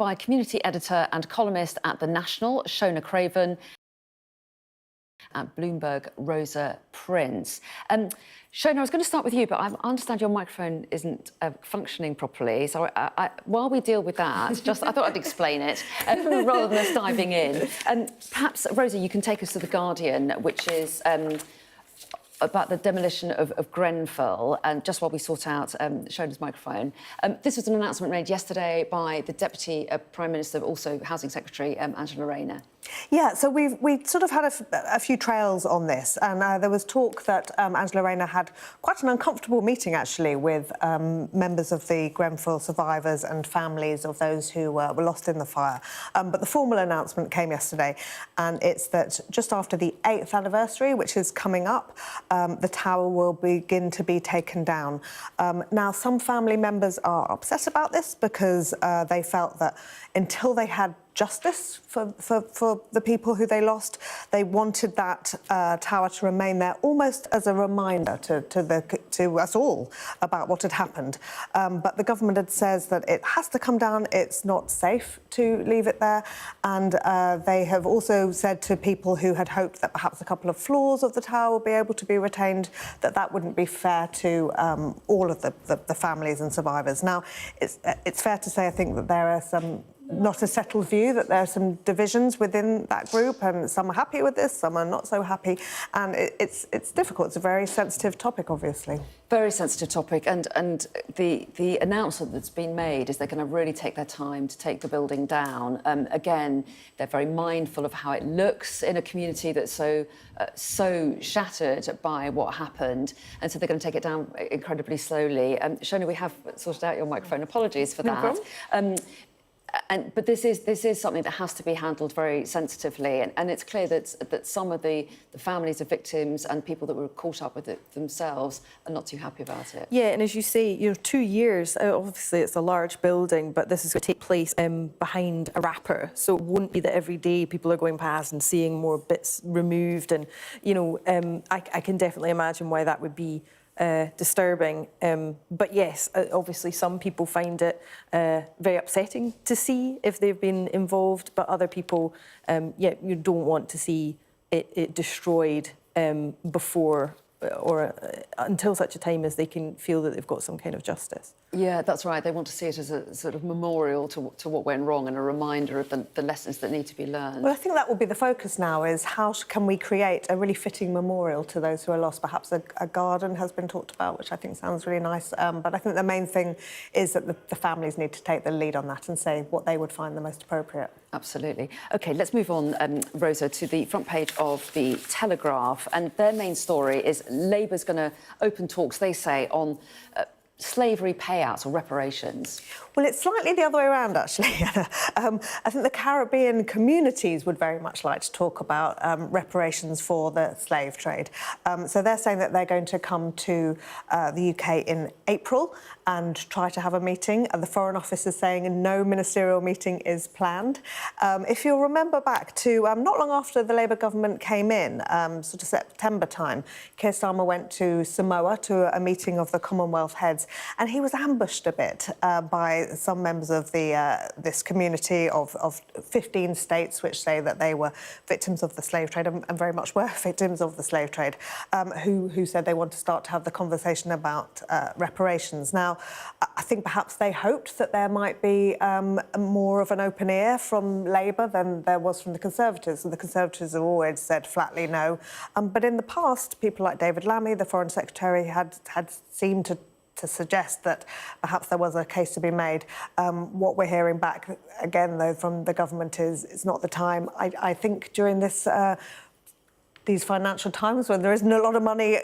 by community editor and columnist at The National, Shona Craven, at Bloomberg, Rosa Prince. Shona, I was going to start with you, but I understand your microphone isn't functioning properly. So while we deal with that, I thought I'd explain it rather than us diving in. Perhaps, Rosa, you can take us to The Guardian, which is about the demolition of Grenfell, and just while we sort out Shona's microphone. This was an announcement made yesterday by the Deputy Prime Minister, also Housing Secretary, Angela Rayner. Yeah, so we sort of had a few trails on this, and there was talk that Angela Rayner had quite an uncomfortable meeting, actually, with members of the Grenfell survivors and families of those who were lost in the fire. But the formal announcement came yesterday, and it's that just after the 8th anniversary, which is coming up, the tower will begin to be taken down. Now, some family members are upset about this because they felt that until they had justice for the people who they lost, they wanted that tower to remain there almost as a reminder to us all about what had happened. But the government says that it has to come down, it's not safe to leave it there, and they have also said to people who had hoped that perhaps a couple of floors of the tower would be able to be retained, that that wouldn't be fair to all of the families and survivors. Now, it's fair to say, I think, that there are not a settled view, that there are some divisions within that group, and some are happy with this, some are not so happy, and it's difficult. It's a very sensitive topic, obviously. Very sensitive topic, and the announcement that's been made is they're going to really take their time to take the building down. Again, they're very mindful of how it looks in a community that's so shattered by what happened, and so they're going to take it down incredibly slowly. Shona, we have sorted out your microphone. Apologies for that. No problem. But this is something that has to be handled very sensitively, and it's clear that some of the families of victims and people that were caught up with it themselves are not too happy about it. Yeah, and as you say, 2 years, obviously it's a large building, but this is going to take place behind a wrapper, so it won't be that every day people are going past and seeing more bits removed, and I can definitely imagine why that would be disturbing. But yes, obviously some people find it very upsetting to see if they've been involved, but other people, you don't want to see it destroyed before or until such a time as they can feel that they've got some kind of justice. Yeah, that's right. They want to see it as a sort of memorial to what went wrong and a reminder of the lessons that need to be learned. Well, I think that will be the focus now, is how can we create a really fitting memorial to those who are lost. Perhaps a garden has been talked about, which I think sounds really nice. But I think the main thing is that the families need to take the lead on that and say what they would find the most appropriate. Absolutely. OK, let's move on, Rosa, to the front page of The Telegraph. And their main story is Labour's going to open talks, they say, on slavery payouts or reparations. Well, it's slightly the other way around, actually. I think the Caribbean communities would very much like to talk about reparations for the slave trade. So they're saying that they're going to come to the UK in April and try to have a meeting. And the Foreign Office is saying no ministerial meeting is planned. If you'll remember back to not long after the Labour government came in, sort of September time, Keir Starmer went to Samoa to a meeting of the Commonwealth heads, and he was ambushed a bit by some members of this community of 15 states which say that they were victims of the slave trade and very much were victims of the slave trade, who said they want to start to have the conversation about reparations. Now, I think perhaps they hoped that there might be more of an open ear from Labour than there was from the Conservatives, and the Conservatives have always said flatly no. But in the past, people like David Lammy, the Foreign Secretary, had seemed to suggest that perhaps there was a case to be made. What we're hearing back, again, though, from the government is it's not the time. I think during these financial times when there isn't a lot of money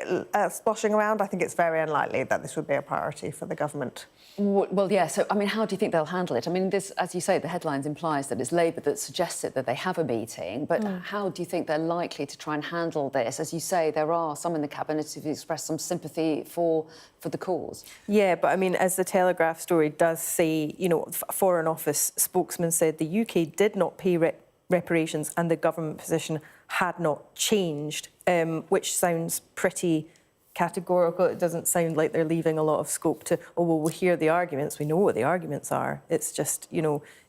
splashing around, I think it's very unlikely that this would be a priority for the government. Well, yeah, so, I mean, how do you think they'll handle it? I mean, this, as you say, the headlines implies that it's Labour that suggested that they have a meeting, but how do you think they're likely to try and handle this? As you say, there are some in the Cabinet who've expressed some sympathy for the cause. Yeah, but, I mean, as the Telegraph story does say, a Foreign Office spokesman said the UK did not pay reparations and the government position had not changed, which sounds pretty categorical. It doesn't sound like they're leaving a lot of scope to, oh, well, we'll hear the arguments. We know what the arguments are. It's just,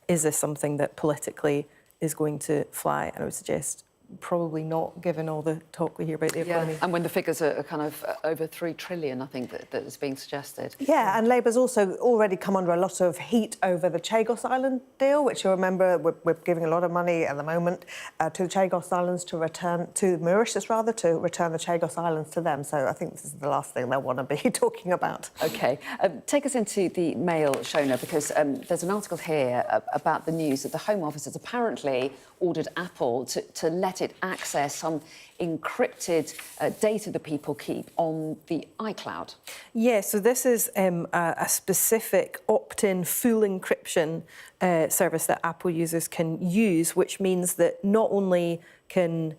is this something that politically is going to fly? And I would suggest probably not, given all the talk we hear about the economy. And when the figures are kind of over 3 trillion, I think that is being suggested. Yeah, and Labour's also already come under a lot of heat over the Chagos Island deal, which you'll remember we're giving a lot of money at the moment to the Chagos Islands to Mauritius rather, to return the Chagos Islands to them. So I think this is the last thing they'll want to be talking about. OK. Take us into the Mail, Shona, because there's an article here about the news that the Home Office has apparently ordered Apple to let it access some encrypted data that people keep on the iCloud. Yeah, so this is a specific opt-in full encryption service that Apple users can use, which means that not only can,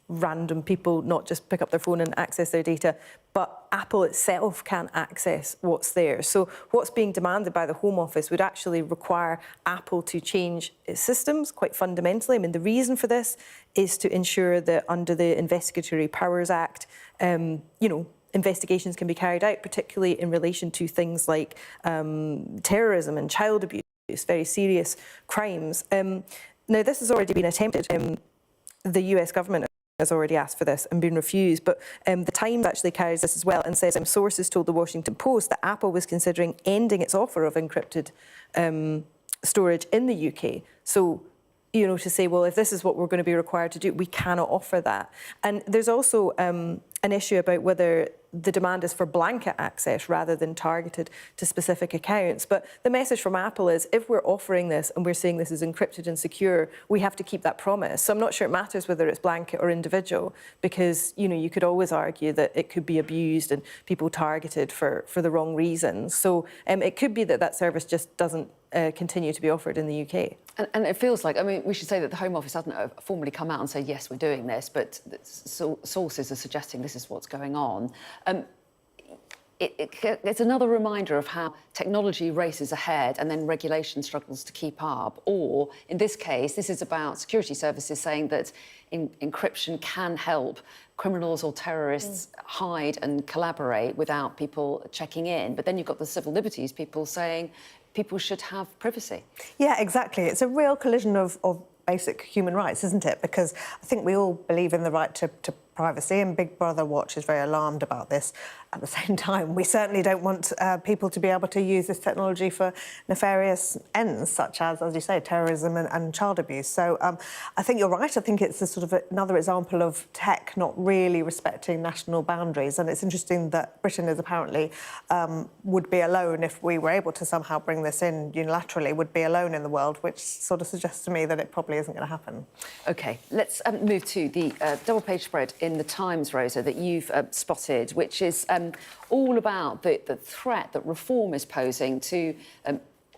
random people not just pick up their phone and access their data, but Apple itself can't access what's there. So what's being demanded by the Home Office would actually require Apple to change its systems quite fundamentally. I mean, the reason for this is to ensure that under the Investigatory Powers Act, investigations can be carried out, particularly in relation to things like terrorism and child abuse, very serious crimes. Now, this has already been attempted. The US government has already asked for this and been refused, but the Times actually carries this as well and says sources told the Washington Post that Apple was considering ending its offer of encrypted storage in the UK. So, to say, well, if this is what we're going to be required to do, we cannot offer that. And there's also an issue about whether the demand is for blanket access rather than targeted to specific accounts. But the message from Apple is, if we're offering this and we're saying this is encrypted and secure, we have to keep that promise. So I'm not sure it matters whether it's blanket or individual, because, you could always argue that it could be abused and people targeted for the wrong reasons. So it could be that that service just doesn't continue to be offered in the UK. And it feels like, we should say that the Home Office hasn't formally come out and say, yes, we're doing this, but sources are suggesting this is what's going on. It's another reminder of how technology races ahead and then regulation struggles to keep up. Or, in this case, this is about security services saying that encryption can help criminals or terrorists hide and collaborate without people checking in. But then you've got the civil liberties people saying people should have privacy. Yeah, exactly. It's a real collision of basic human rights, isn't it? Because I think we all believe in the right to privacy, and Big Brother Watch is very alarmed about this. At the same time, we certainly don't want people to be able to use this technology for nefarious ends, such as you say, terrorism and child abuse. So I think you're right. I think it's a sort of another example of tech not really respecting national boundaries. And it's interesting that Britain is apparently would be alone if we were able to somehow bring this in unilaterally, would be alone in the world, which sort of suggests to me that it probably isn't going to happen. OK, let's move to the double-page spread in the Times, Rosa, that you've spotted, which is all about the threat that reform is posing to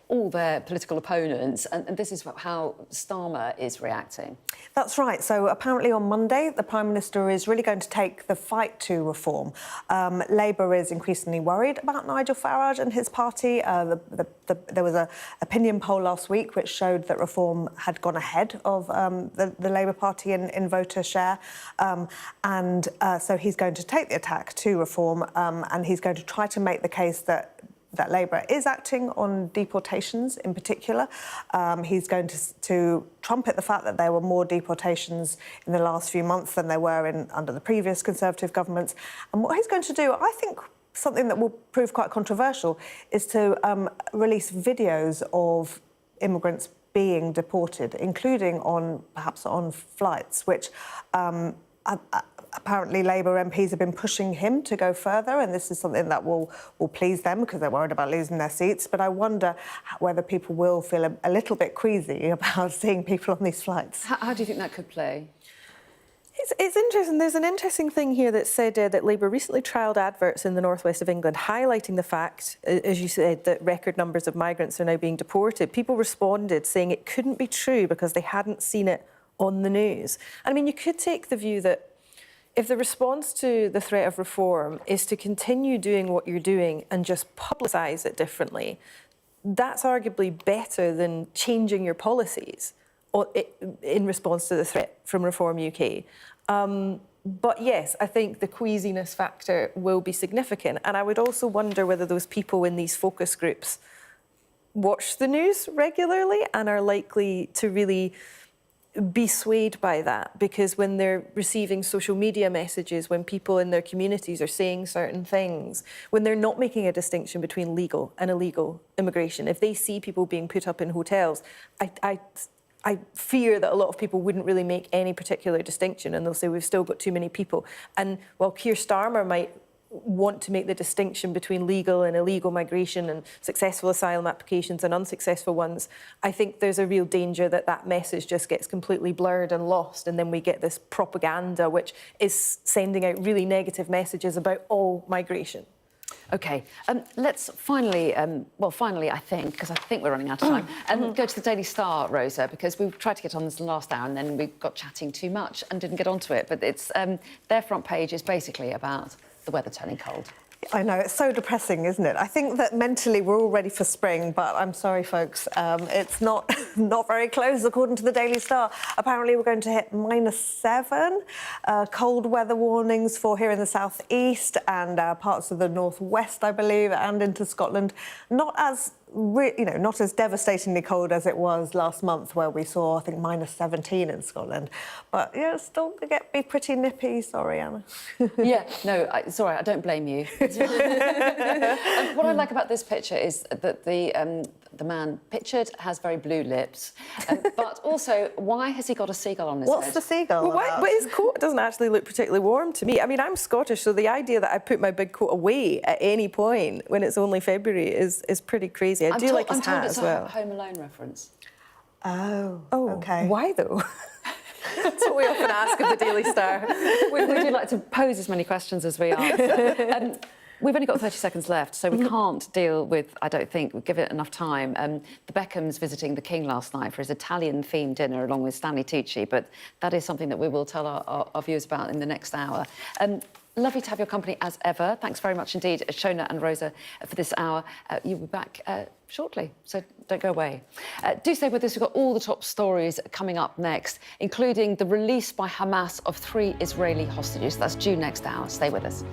all their political opponents, and this is how Starmer is reacting. That's right. So apparently on Monday, the Prime Minister is really going to take the fight to reform. Labour is increasingly worried about Nigel Farage and his party. There was an opinion poll last week which showed that reform had gone ahead of the Labour Party in voter share. So he's going to take the attack to reform, and he's going to try to make the case that Labour is acting on deportations in particular. He's going to trumpet the fact that there were more deportations in the last few months than there were under the previous Conservative governments. And what he's going to do, I think, something that will prove quite controversial, is to release videos of immigrants being deported, including perhaps on flights, which apparently Labour MPs have been pushing him to go further, and this is something that will please them because they're worried about losing their seats. But I wonder whether people will feel a little bit queasy about seeing people on these flights. How do you think that could play? It's interesting. There's an interesting thing here that said that Labour recently trialled adverts in the northwest of England highlighting the fact, as you said, that record numbers of migrants are now being deported. People responded saying it couldn't be true because they hadn't seen it on the news. And I mean, you could take the view that if the response to the threat of reform is to continue doing what you're doing and just publicise it differently, that's arguably better than changing your policies in response to the threat from Reform UK. But yes, I think the queasiness factor will be significant. And I would also wonder whether those people in these focus groups watch the news regularly and are likely to really be swayed by that, because when they're receiving social media messages, when people in their communities are saying certain things, when they're not making a distinction between legal and illegal immigration, if they see people being put up in hotels, I fear that a lot of people wouldn't really make any particular distinction, and they'll say we've still got too many people. And while Keir Starmer might want to make the distinction between legal and illegal migration and successful asylum applications and unsuccessful ones, I think there's a real danger that that message just gets completely blurred and lost, and then we get this propaganda which is sending out really negative messages about all migration. OK, let's finally, finally, I think, because I think we're running out of time, go to the Daily Star, Rosa, because we tried to get on this last hour and then we got chatting too much and didn't get onto it. But it's their front page is basically about the weather turning cold. I know, it's so depressing, isn't it? I think that mentally we're all ready for spring, but I'm sorry, folks, it's not very close, according to the Daily Star. Apparently, we're going to hit -7. Cold weather warnings for here in the southeast and parts of the northwest, I believe, and into Scotland. Not as not as devastatingly cold as it was last month, where we saw, I think, -17 in Scotland. But yeah, it's still going to be pretty nippy. Sorry, Anna. Yeah, no, sorry, I don't blame you. What I like about this picture is that the man pictured has very blue lips, but also, why has he got a seagull on his head? What's the seagull about? But his coat doesn't actually look particularly warm to me. I mean, I'm Scottish, so the idea that I put my big coat away at any point when it's only February is pretty crazy. I do like his hat as well. I'm told it's a Home Alone reference. Oh, okay. Why though? That's what we often ask of the Daily Star. We do like to pose as many questions as we answer. We've only got 30 seconds left, so we can't deal with, I don't think, we'll give it enough time. The Beckhams visiting the King last night for his Italian-themed dinner along with Stanley Tucci, but that is something that we will tell our viewers about in the next hour. Lovely to have your company as ever. Thanks very much indeed, Shona and Rosa, for this hour. You'll be back shortly, so don't go away. Do stay with us. We've got all the top stories coming up next, including the release by Hamas of 3 Israeli hostages. That's due next hour. Stay with us.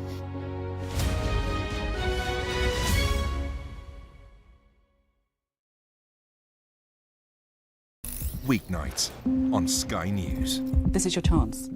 Weeknights on Sky News. This is your chance.